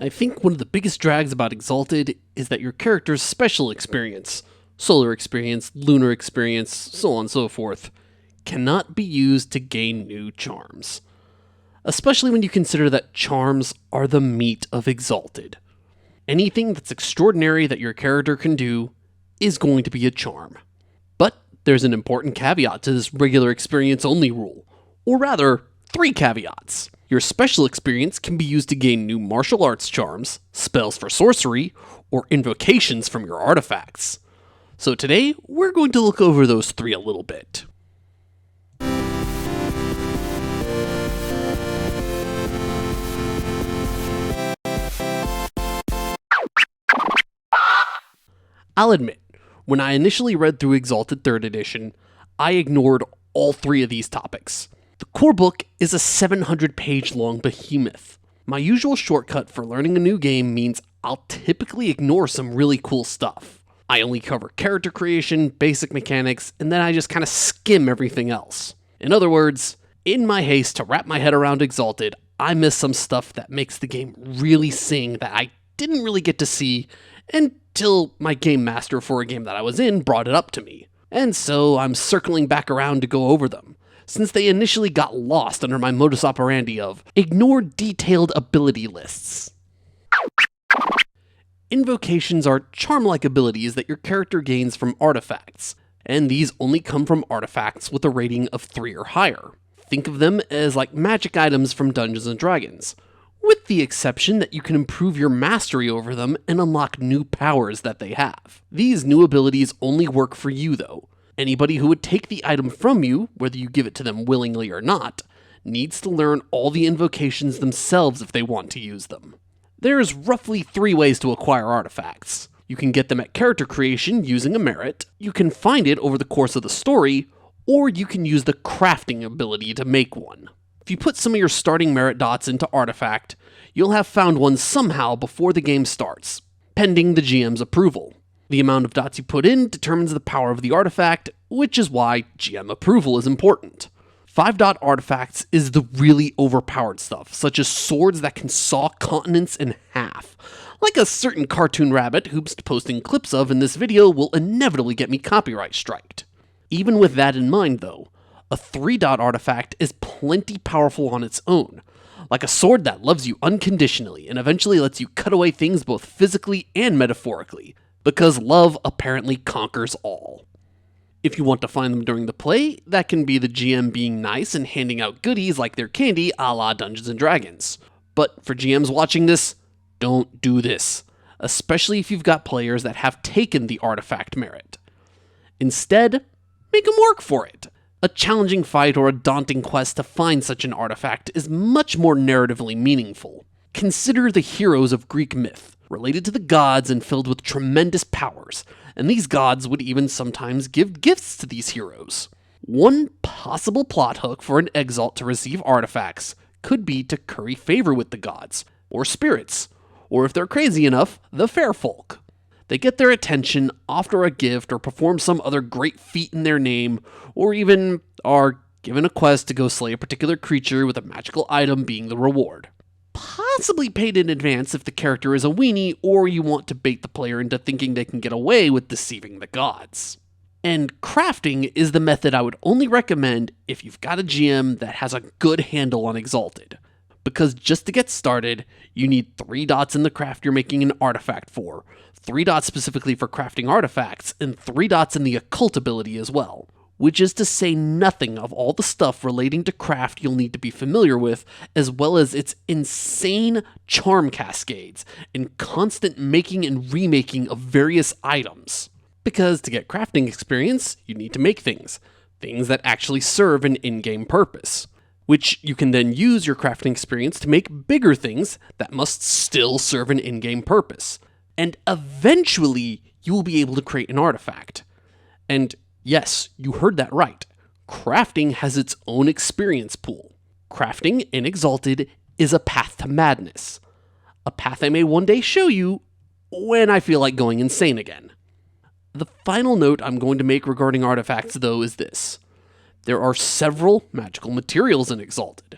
I think one of the biggest drags about Exalted is that your character's special experience, solar experience, lunar experience, so on and so forth, cannot be used to gain new charms. Especially when you consider that charms are the meat of Exalted. Anything that's extraordinary that your character can do is going to be a charm. But there's an important caveat to this regular experience only rule, or rather, 3 caveats. Your special experience can be used to gain new martial arts charms, spells for sorcery, or invocations from your artifacts. So today, we're going to look over those 3 a little bit. I'll admit, when I initially read through Exalted 3rd Edition, I ignored all 3 of these topics. The core book is a 700-page long behemoth. My usual shortcut for learning a new game means I'll typically ignore some really cool stuff. I only cover character creation, basic mechanics, and then I just kind of skim everything else. In other words, in my haste to wrap my head around Exalted, I missed some stuff that makes the game really sing that I didn't really get to see until my game master for a game that I was in brought it up to me. And so I'm circling back around to go over them, since they initially got lost under my modus operandi of ignore detailed ability lists. Invocations are charm-like abilities that your character gains from artifacts, and these only come from artifacts with a rating of 3 or higher. Think of them as like magic items from Dungeons & Dragons, with the exception that you can improve your mastery over them and unlock new powers that they have. These new abilities only work for you though. Anybody who would take the item from you, whether you give it to them willingly or not, needs to learn all the invocations themselves if they want to use them. There's roughly 3 ways to acquire artifacts. You can get them at character creation using a merit, you can find it over the course of the story, or you can use the crafting ability to make one. If you put some of your starting merit dots into Artifact, you'll have found one somehow before the game starts, pending the GM's approval. The amount of dots you put in determines the power of the artifact, which is why GM approval is important. 5-dot artifacts is the really overpowered stuff, such as swords that can saw continents in half, like a certain cartoon rabbit who's posting clips of in this video will inevitably get me copyright striked. Even with that in mind though, a 3-dot artifact is plenty powerful on its own, like a sword that loves you unconditionally and eventually lets you cut away things both physically and metaphorically, because love apparently conquers all. If you want to find them during the play, that can be the GM being nice and handing out goodies like their candy a la Dungeons & Dragons. But for GMs watching this, don't do this, especially if you've got players that have taken the artifact merit. Instead, make them work for it. A challenging fight or a daunting quest to find such an artifact is much more narratively meaningful. Consider the heroes of Greek myth, related to the gods and filled with tremendous powers, and these gods would even sometimes give gifts to these heroes. One possible plot hook for an Exalt to receive artifacts could be to curry favor with the gods, or spirits, or if they're crazy enough, the fair folk. They get their attention, offer a gift, or perform some other great feat in their name, or even are given a quest to go slay a particular creature with a magical item being the reward. Possibly paid in advance if the character is a weenie or you want to bait the player into thinking they can get away with deceiving the gods. And crafting is the method I would only recommend if you've got a GM that has a good handle on Exalted. Because just to get started, you need 3 dots in the craft you're making an artifact for, 3 dots specifically for crafting artifacts, and 3 dots in the occult ability as well. Which is to say nothing of all the stuff relating to craft you'll need to be familiar with, as well as its insane charm cascades and constant making and remaking of various items. Because to get crafting experience, you need to make things that actually serve an in-game purpose, which you can then use your crafting experience to make bigger things that must still serve an in-game purpose. And eventually, you will be able to create an artifact. And yes, you heard that right. Crafting has its own experience pool. Crafting in Exalted is a path to madness. A path I may one day show you when I feel like going insane again. The final note I'm going to make regarding artifacts, though, is this. There are several magical materials in Exalted,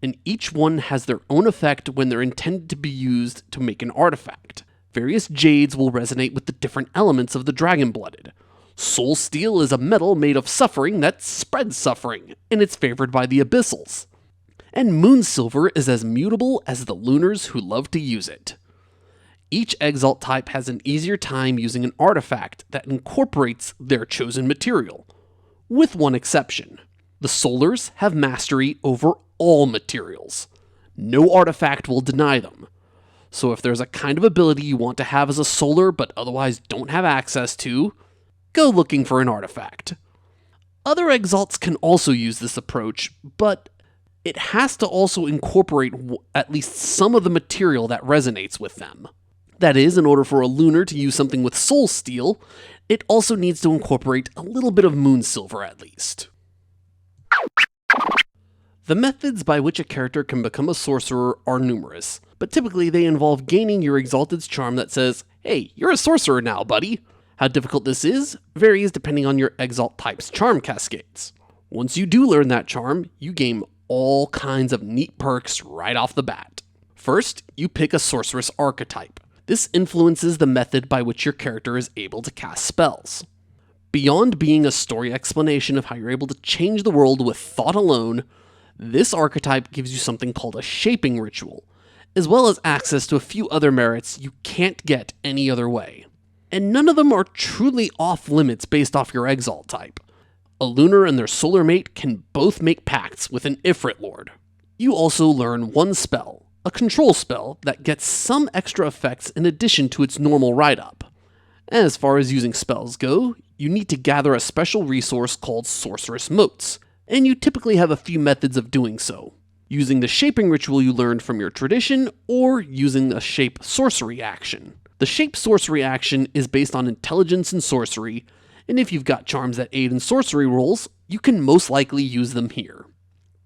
and each one has their own effect when they're intended to be used to make an artifact. Various jades will resonate with the different elements of the dragon-blooded. Soul Steel is a metal made of suffering that spreads suffering, and it's favored by the abyssals. And Moon Silver is as mutable as the lunars who love to use it. Each Exalt type has an easier time using an artifact that incorporates their chosen material, with one exception. The Solars have mastery over all materials. No artifact will deny them. So if there's a kind of ability you want to have as a Solar but otherwise don't have access to, go looking for an artifact. Other Exalts can also use this approach, but it has to also incorporate at least some of the material that resonates with them. That is, in order for a lunar to use something with Soul Steel, it also needs to incorporate a little bit of Moon Silver at least. The methods by which a character can become a sorcerer are numerous, but typically they involve gaining your Exalted's charm that says, "Hey, you're a sorcerer now, buddy." How difficult this is varies depending on your Exalt type's charm cascades. Once you do learn that charm, you gain all kinds of neat perks right off the bat. First, you pick a sorceress archetype. This influences the method by which your character is able to cast spells. Beyond being a story explanation of how you're able to change the world with thought alone, this archetype gives you something called a shaping ritual, as well as access to a few other merits you can't get any other way. And none of them are truly off limits based off your Exalt type. A lunar and their solar mate can both make pacts with an Ifrit Lord. You also learn one spell, a control spell that gets some extra effects in addition to its normal write-up. As far as using spells go, you need to gather a special resource called Sorceress Motes, and you typically have a few methods of doing so. Using the shaping ritual you learned from your tradition, or using a shape sorcery action. The shape sorcery action is based on intelligence and sorcery, and if you've got charms that aid in sorcery rolls, you can most likely use them here.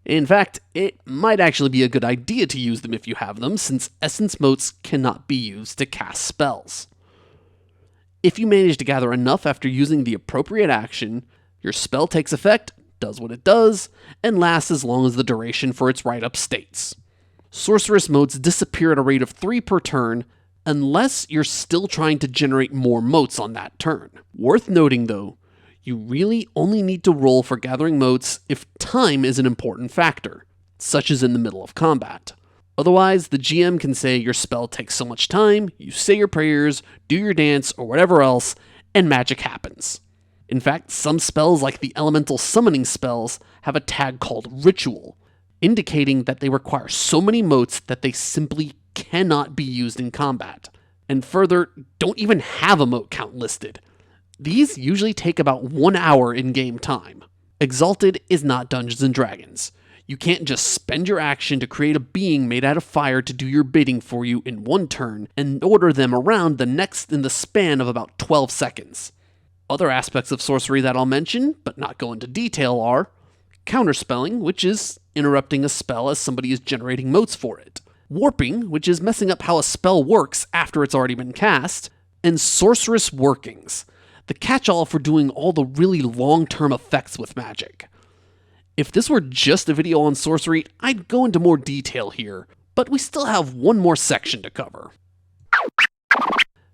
In fact, it might actually be a good idea to use them if you have them, since essence motes cannot be used to cast spells. If you manage to gather enough after using the appropriate action, your spell takes effect, does what it does, and lasts as long as the duration for its write-up states. Sorceress motes disappear at a rate of 3 per turn, unless you're still trying to generate more motes on that turn. Worth noting though, you really only need to roll for gathering motes if time is an important factor, such as in the middle of combat. Otherwise, the GM can say your spell takes so much time, you say your prayers, do your dance, or whatever else, and magic happens. In fact, some spells like the elemental summoning spells have a tag called Ritual, indicating that they require so many motes that they simply cannot be used in combat, and further, don't even have a mote count listed. These usually take about 1 hour in game time. Exalted is not Dungeons & Dragons. You can't just spend your action to create a being made out of fire to do your bidding for you in 1 turn and order them around the next in the span of about 12 seconds. Other aspects of sorcery that I'll mention, but not go into detail, are counterspelling, which is interrupting a spell as somebody is generating motes for it, warping, which is messing up how a spell works after it's already been cast, and sorceress workings, the catch-all for doing all the really long-term effects with magic. If this were just a video on sorcery, I'd go into more detail here, but we still have one more section to cover.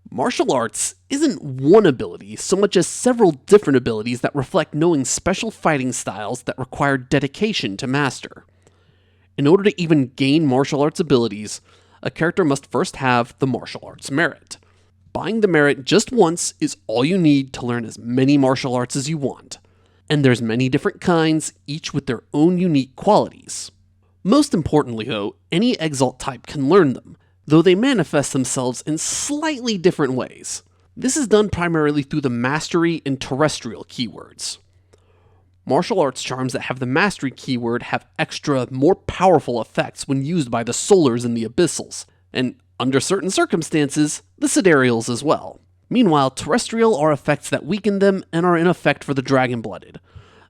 Martial arts isn't one ability so much as several different abilities that reflect knowing special fighting styles that require dedication to master. In order to even gain martial arts abilities, a character must first have the martial arts merit. Buying the merit just once is all you need to learn as many martial arts as you want, and there's many different kinds, each with their own unique qualities. Most importantly though, any Exalt type can learn them, though they manifest themselves in slightly different ways. This is done primarily through the mastery and terrestrial keywords. Martial arts charms that have the mastery keyword have extra, more powerful effects when used by the Solars and the Abyssals, and under certain circumstances, the Sidereals as well. Meanwhile, terrestrial are effects that weaken them and are in effect for the dragon-blooded,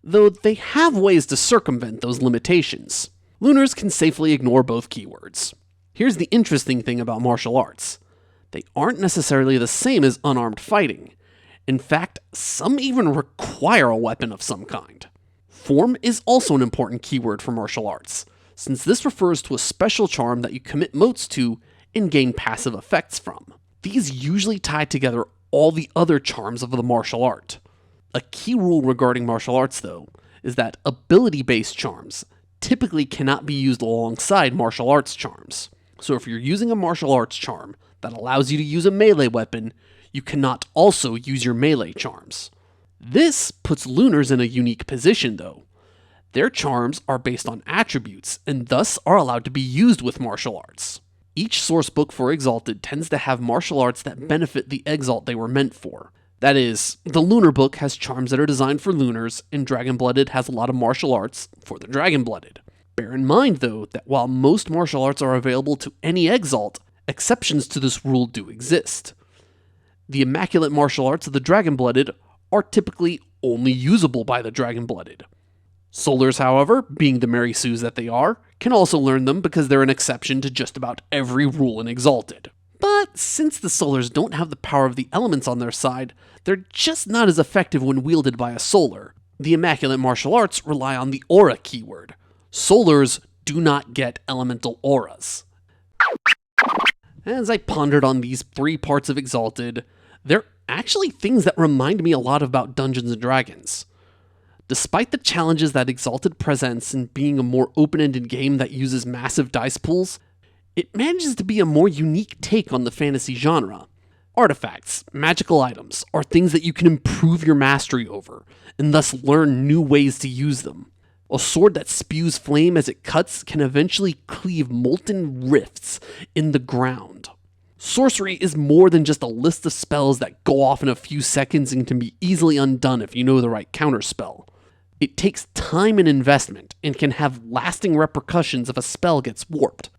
though they have ways to circumvent those limitations. Lunars can safely ignore both keywords. Here's the interesting thing about martial arts. They aren't necessarily the same as unarmed fighting. In fact, some even require a weapon of some kind. Form is also an important keyword for martial arts. since this refers to a special charm that you commit motes to and gain passive effects from. These usually tie together all the other charms of the martial art. A key rule regarding martial arts, though, is that ability-based charms typically cannot be used alongside martial arts charms. So if you're using a martial arts charm that allows you to use a melee weapon, you cannot also use your melee charms. This puts lunars in a unique position, though. Their charms are based on attributes, and thus are allowed to be used with martial arts. Each sourcebook for Exalted tends to have martial arts that benefit the Exalt they were meant for. That is, the Lunar book has charms that are designed for lunars, and Dragon-Blooded has a lot of martial arts for the Dragon-Blooded. Bear in mind, though, that while most martial arts are available to any Exalt, exceptions to this rule do exist. The immaculate martial arts of the Dragon-Blooded are typically only usable by the Dragon-Blooded. Solars, however, being the Mary Sues that they are, can also learn them because they're an exception to just about every rule in Exalted. But since the Solars don't have the power of the elements on their side, they're just not as effective when wielded by a Solar. The Immaculate Martial Arts rely on the aura keyword. Solars do not get elemental auras. As I pondered on these 3 parts of Exalted, they're actually things that remind me a lot about Dungeons & Dragons. Despite the challenges that Exalted presents in being a more open-ended game that uses massive dice pools, it manages to be a more unique take on the fantasy genre. Artifacts, magical items, are things that you can improve your mastery over, and thus learn new ways to use them. A sword that spews flame as it cuts can eventually cleave molten rifts in the ground. Sorcery is more than just a list of spells that go off in a few seconds and can be easily undone if you know the right counterspell. It takes time and investment, and can have lasting repercussions if a spell gets warped,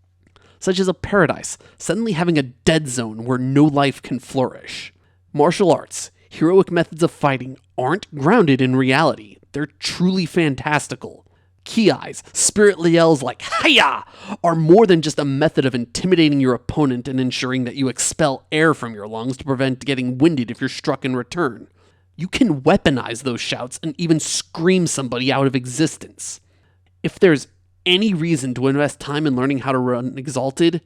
such as a paradise suddenly having a dead zone where no life can flourish. Martial arts, heroic methods of fighting, aren't grounded in reality. They're truly fantastical. Ki-Eyes, spirit yells like "Hiya!" are more than just a method of intimidating your opponent and ensuring that you expel air from your lungs to prevent getting winded if you're struck in return. You can weaponize those shouts and even scream somebody out of existence. If there's any reason to invest time in learning how to run Exalted,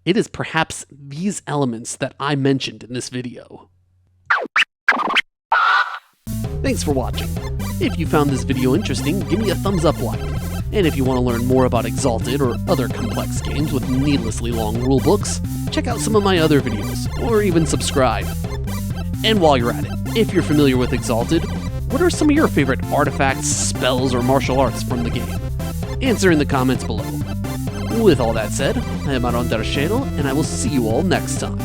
it is perhaps these elements that I mentioned in this video. Thanks for watching. If you found this video interesting, give me a thumbs up like. And if you want to learn more about Exalted or other complex games with needlessly long rulebooks, check out some of my other videos, or even subscribe. And while you're at it, if you're familiar with Exalted, what are some of your favorite artifacts, spells, or martial arts from the game? Answer in the comments below. With all that said, I am Aaron Darshero, and I will see you all next time.